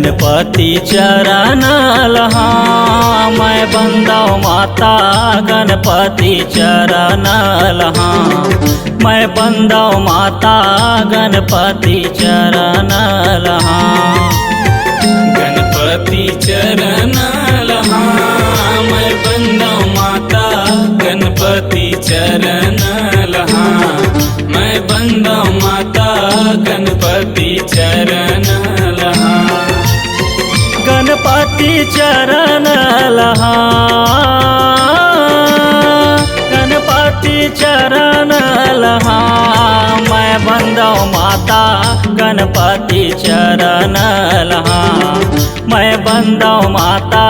गणपति चरण लहा मैं बंदाओ माता गणपति चरण लहा मैं बंदाओ माता गणपति चरण लहा गणपति चरण लहा मैं बंदाओ माता गणपति चरण लहा मैं बंदाओ माता गणपति चरण लहा गणपति चरण लहा गणपति चरण लहा मैं बंदाओ माता गणपति चरण लहा मैं बंदाओ माता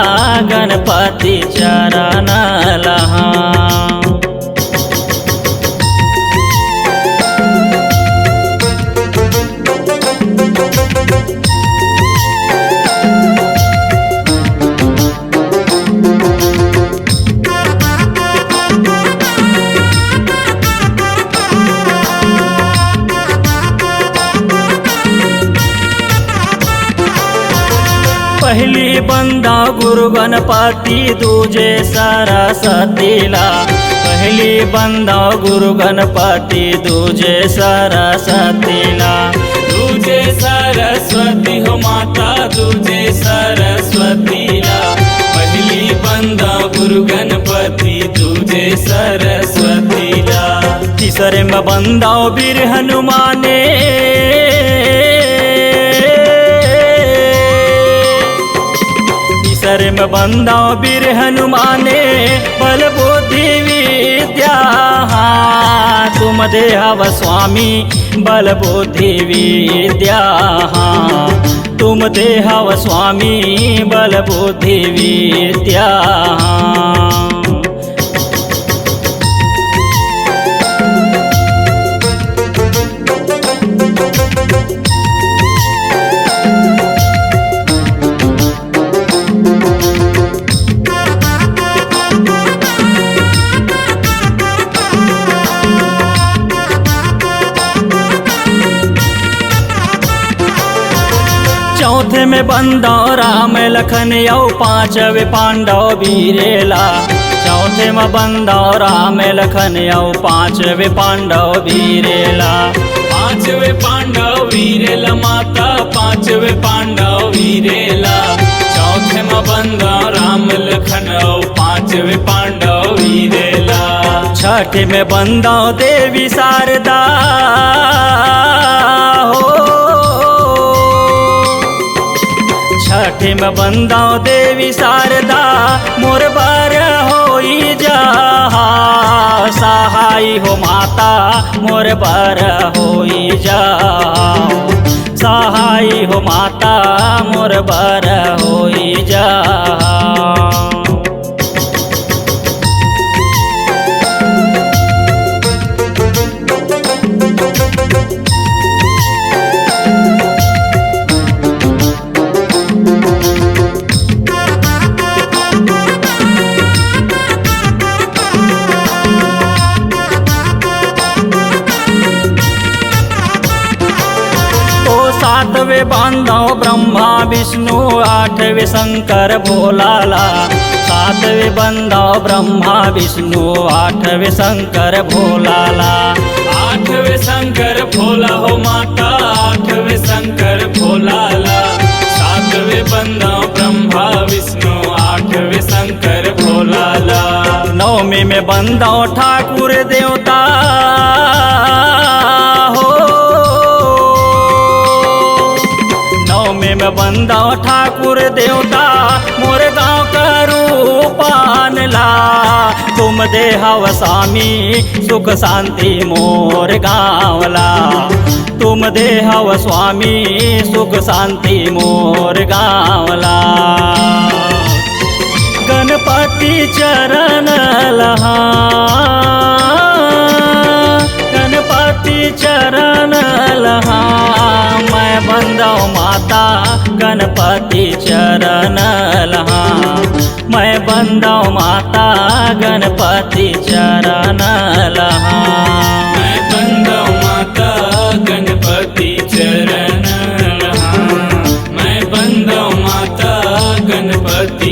गणपति चरण लहा पहली बंदा गुरु गणपति दूजे सरस्वतीला पहली बंदा गुरु गणपति दूजे सरस्वतीला दूजे सरस्वती हो माता दूजे सरस्वतीला पहली बंदा गुरु गणपति दूजे सरस्वतीला तीसरे में बंदा वीर हनुमाने तीसरे में बंदा वीर हनुमाने बल बुद्धि विद्या तुम देहव स्वामी बल बुद्धि विद्या तुम देहव स्वामी बल बुद्धि विद्या चौथे में बंदाओ राम लखन यौ पांचवे पांडव वीरेला चौथे में बंदाओ राम लखन यौ पांचवे पांडव वीरेला पांचवे पांडव वीरेला माता पांचवे पांडव वीरेला चौथे में बंदा राम लखन पांचवे पांडव वीरेला छठे में बंदाओ देवी शारदा हो छठे में बंदाओ देवी शारदा मोर बर होई जा सहाय हो माता मोर बर होई जा सहाय हो माता मोर बर होई जा सातवें बांधाओ ब्रह्मा विष्णु आठवें शंकर भोलाला सातवें बंदाओ ब्रह्मा विष्णु आठवें शंकर भोलाला आठवें शंकर भोला हो माता आठवें शंकर भोलाला सातवें बंदाओ ब्रह्मा विष्णु आठवें शंकर भोलाला नवमी में बंदाओ ठाकुर देवता में बंदाओ ठाकुर देवता मोर गाँव करू पानला तुम देहव स्वामी सुख शांति मोर गाँवला तुम देहव स्वामी सुख शांति मोर गाँवला गणपति चरण लहा गणपति चरण लहा मैं बंदाओ माता गणपति चरण लहा मैं बंदाओ माता गणपति चरण लहा मैं बंदाओ माता गणपति चरण लहा मैं बंदाओ पार्वती